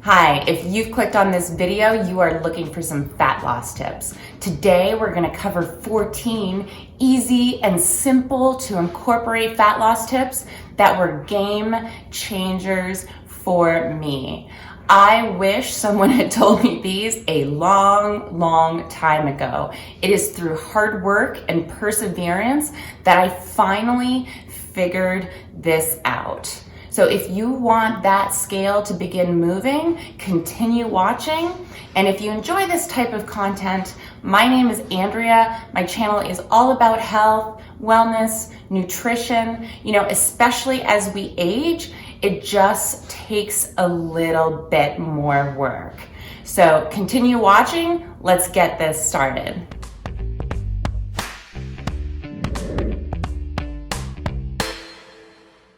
Hi, if you've clicked on this video, you are looking for some fat loss tips. Today, we're gonna cover 14 easy and simple to incorporate fat loss tips that were game changers for me. I wish someone had told me these a long time ago. It is through hard work and perseverance that I finally figured this out. So if you want that scale to begin moving, continue watching. And if you enjoy this type of content, my name is Andrea. My channel is all about health, wellness, nutrition. Especially as we age, it just takes a little bit more work. So continue watching. Let's get this started.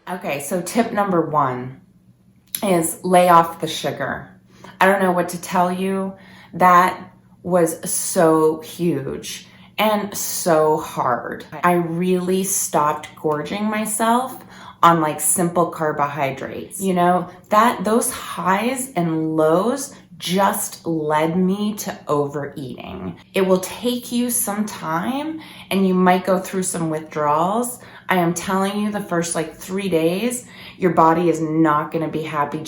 Okay, so tip number 1 is lay off the sugar. I don't know what to tell you. That was so huge and so hard. I really stopped gorging myself on simple carbohydrates. Those highs and lows just led me to overeating. It will take you some time and you might go through some withdrawals. I am telling you, the first 3 days, your body is not gonna be happy.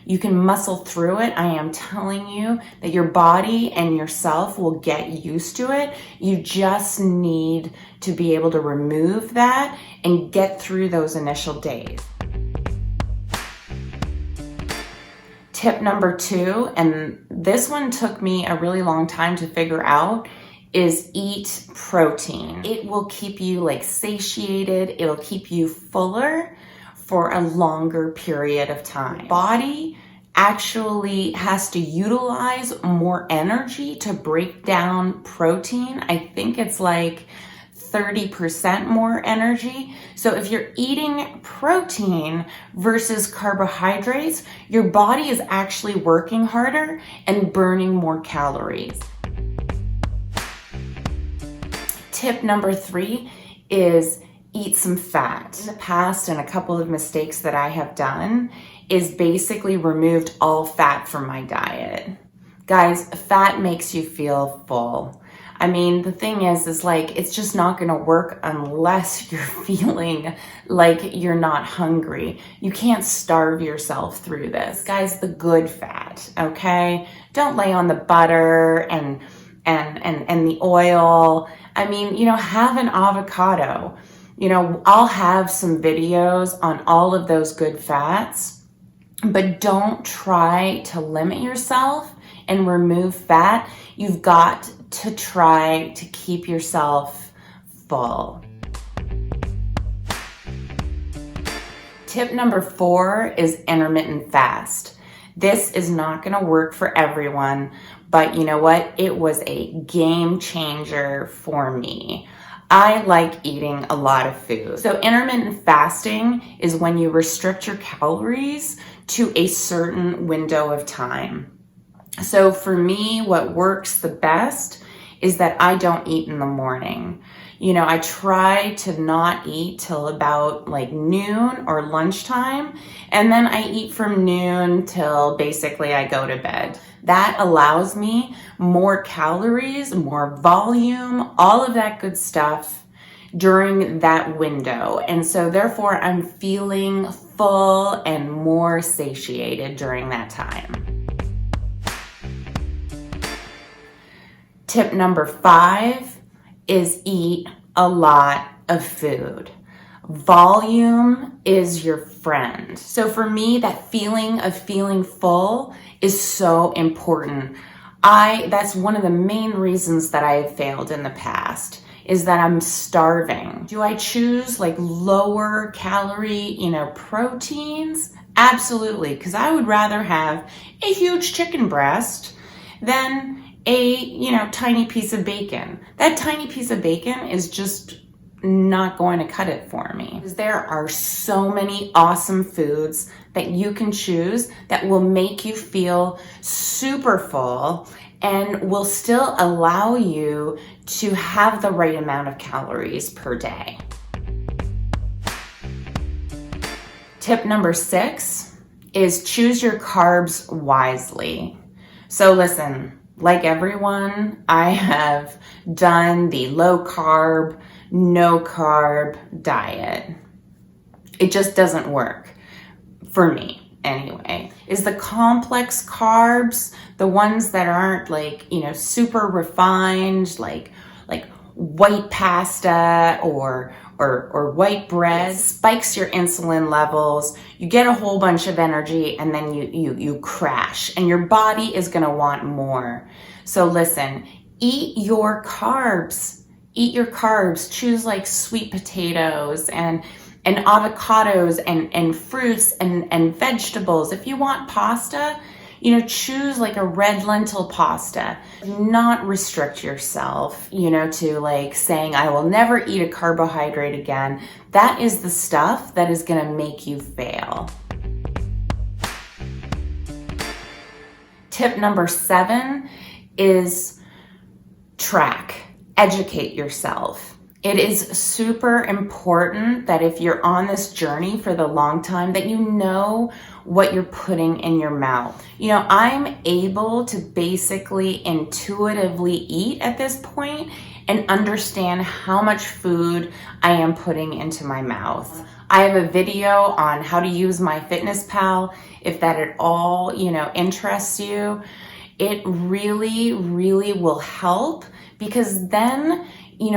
You can muscle through it. I am telling you that your body and yourself will get used to it. You just need to be able to remove that and get through those initial days. Tip number 2, and this one took me a really long time to figure out, is eat protein. It will keep you satiated. It'll keep you fuller for a longer period of time. Body actually has to utilize more energy to break down protein. I think it's 30% more energy. So if you're eating protein versus carbohydrates, your body is actually working harder and burning more calories. Tip number 3 is eat some fat. In the past, and a couple of mistakes that I have done is basically removed all fat from my diet. Guys, fat makes you feel full. The thing is it's just not gonna work unless you're feeling like you're not hungry. You can't starve yourself through this. Guys, the good fat, okay? Don't lay on the butter and the oil. Have an avocado. I'll have some videos on all of those good fats, but don't try to limit yourself and remove fat. You've got to try to keep yourself full. Tip number 4 is intermittent fast. This is not gonna work for everyone, but you know what? It was a game changer for me. I like eating a lot of food. So intermittent fasting is when you restrict your calories to a certain window of time. So for me, what works the best is that I don't eat in the morning. I try to not eat till about noon or lunchtime, and then I eat from noon till basically I go to bed. That allows me more calories, more volume, all of that good stuff during that window. And so therefore I'm feeling full and more satiated during that time. Tip number 5 is eat a lot of food. Volume is your friend. So for me, that feeling of feeling full is so important. That's one of the main reasons that I have failed in the past, is that I'm starving. Do I choose lower calorie, proteins? Absolutely, because I would rather have a huge chicken breast than a tiny piece of bacon. That tiny piece of bacon is just not going to cut it for me. There are so many awesome foods that you can choose that will make you feel super full and will still allow you to have the right amount of calories per day. Tip number 6 is choose your carbs wisely. So listen, like everyone, I have done the low carb, no carb diet. It just doesn't work for me anyway. Is the complex carbs, the ones that aren't like, super refined, like white pasta or white bread, spikes your insulin levels, you get a whole bunch of energy, and then you crash, and your body is gonna want more. So listen, eat your carbs, choose like sweet potatoes and avocados and fruits and vegetables. If you want pasta, choose like a red lentil pasta. Not restrict yourself, to like saying, I will never eat a carbohydrate again. That is the stuff that is gonna make you fail. Tip number 7 is track, educate yourself. It is super important that if you're on this journey for the long time, that you know what you're putting in your mouth. I'm able to basically intuitively eat at this point and understand how much food I am putting into my mouth. I have a video on how to use MyFitnessPal. If that at all, interests you, it really, really will help, because then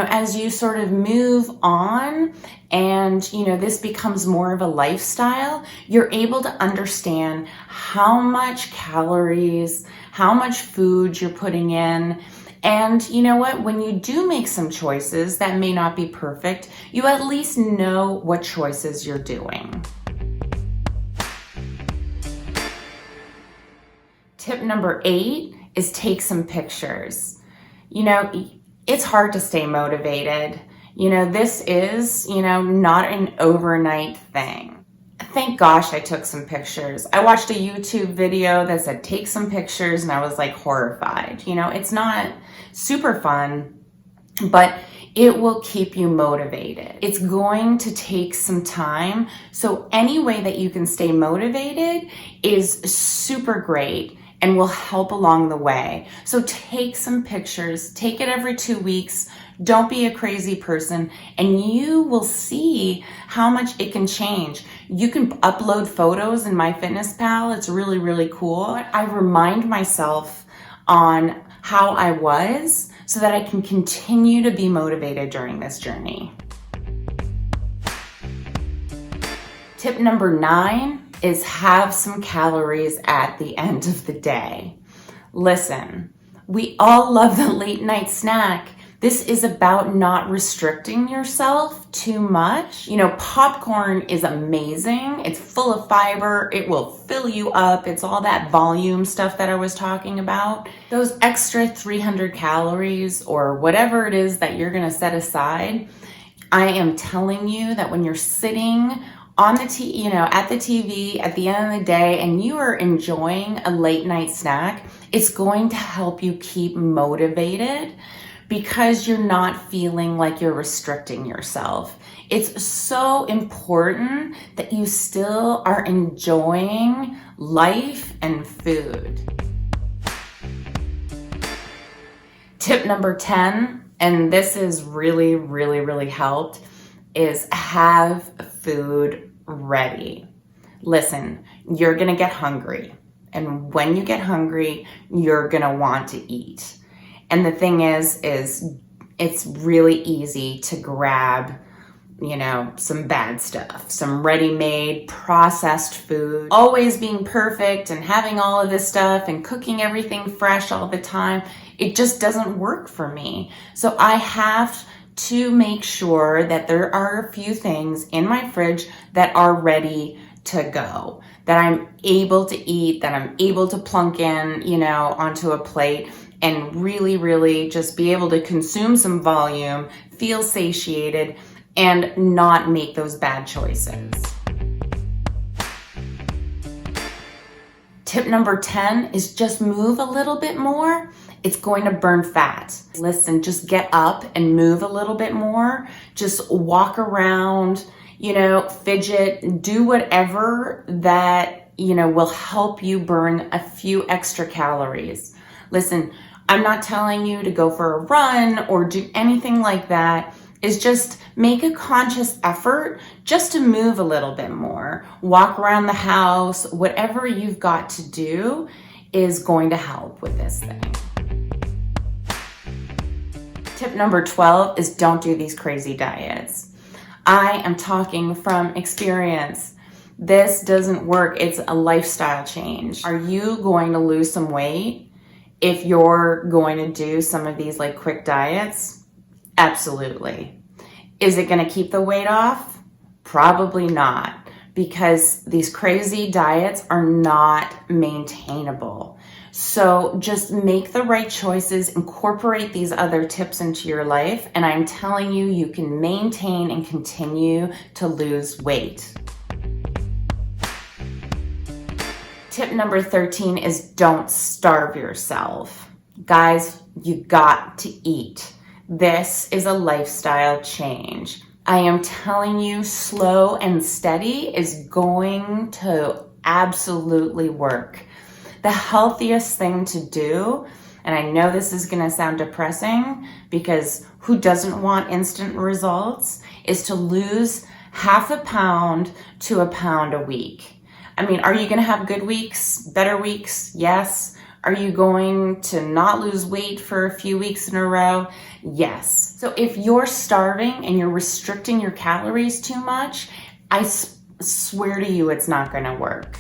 as you sort of move on and, this becomes more of a lifestyle, you're able to understand how much calories, how much food you're putting in. And you know what? When you do make some choices that may not be perfect, you at least know what choices you're doing. Tip number 8 is take some pictures. It's hard to stay motivated. This is, not an overnight thing. Thank gosh I took some pictures. I watched a YouTube video that said take some pictures, and I was like horrified. It's not super fun, but it will keep you motivated. It's going to take some time. So any way that you can stay motivated is super great and will help along the way. So take some pictures, take it every 2 weeks. Don't be a crazy person, and you will see how much it can change. You can upload photos in MyFitnessPal. It's really, really cool. I remind myself on how I was so that I can continue to be motivated during this journey. Tip number 9 is have some calories at the end of the day. Listen, we all love the late night snack. This is about not restricting yourself too much. Popcorn is amazing. It's full of fiber. It will fill you up. It's all that volume stuff that I was talking about. Those extra 300 calories or whatever it is that you're gonna set aside, I am telling you that when you're sitting on the at the TV at the end of the day and you are enjoying a late night snack, it's going to help you keep motivated because you're not feeling like you're restricting yourself. It's so important that you still are enjoying life and food. Tip number 10, and this is really, really, really helped, is have food ready. Listen, you're gonna get hungry. And when you get hungry, you're gonna want to eat. And the thing is it's really easy to grab, some bad stuff, some ready-made processed food. Always being perfect and having all of this stuff and cooking everything fresh all the time, it just doesn't work for me. So I have to make sure that there are a few things in my fridge that are ready to go, that I'm able to eat, that I'm able to plunk in, onto a plate and really, really just be able to consume some volume, feel satiated, and not make those bad choices. Tip number 10 is just move a little bit more. It's going to burn fat. Listen, just get up and move a little bit more. Just walk around, fidget, do whatever that, will help you burn a few extra calories. Listen, I'm not telling you to go for a run or do anything like that. It's just make a conscious effort just to move a little bit more. Walk around the house, whatever you've got to do is going to help with this thing. Tip number 12 is don't do these crazy diets. I am talking from experience. This doesn't work. It's a lifestyle change. Are you going to lose some weight if you're going to do some of these like quick diets? Absolutely. Is it going to keep the weight off? Probably not, because these crazy diets are not maintainable. So just make the right choices, incorporate these other tips into your life, and I'm telling you, you can maintain and continue to lose weight. Tip number 13 is don't starve yourself. Guys, you got to eat. This is a lifestyle change. I am telling you, slow and steady is going to absolutely work. The healthiest thing to do, and I know this is going to sound depressing because who doesn't want instant results, is to lose half a pound to a pound a week. I mean, are you going to have good weeks, better weeks? Yes. Are you going to not lose weight for a few weeks in a row? Yes. So if you're starving and you're restricting your calories too much, I swear to you, it's not going to work.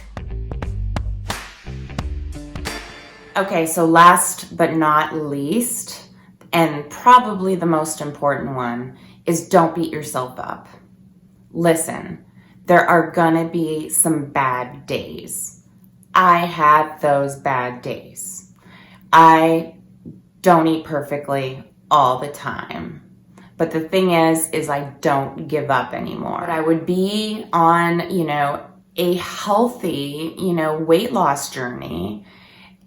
Okay, so last but not least, and probably the most important one, is don't beat yourself up. Listen, there are gonna be some bad days. I had those bad days. I don't eat perfectly all the time. But the thing is I don't give up anymore. But I would be on, a healthy, weight loss journey,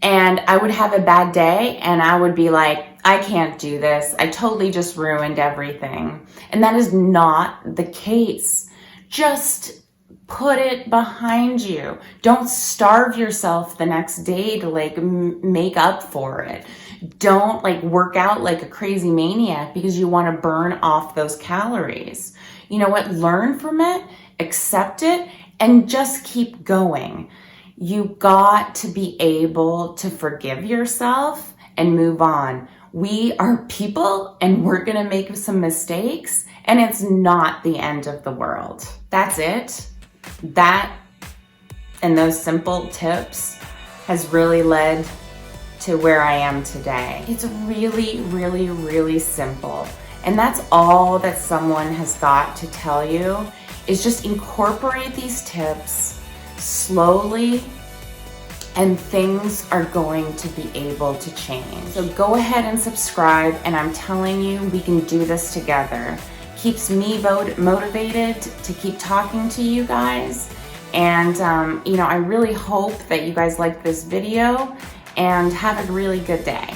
and I would have a bad day and I would be like, I can't do this. I totally just ruined everything. And that is not the case. Just put it behind you. Don't starve yourself the next day to make up for it. Don't work out like a crazy maniac because you want to burn off those calories. You know what? Learn from it, accept it, and just keep going. You got to be able to forgive yourself and move on. We are people and we're going to make some mistakes, and it's not the end of the world. That's it. That and those simple tips has really led to where I am today. It's really, really, really simple. And that's all that someone has got to tell you is just incorporate these tips slowly, and things are going to be able to change. So go ahead and subscribe, and I'm telling you, we can do this together. Keeps me motivated to keep talking to you guys. And, I really hope that you guys like this video and have a really good day.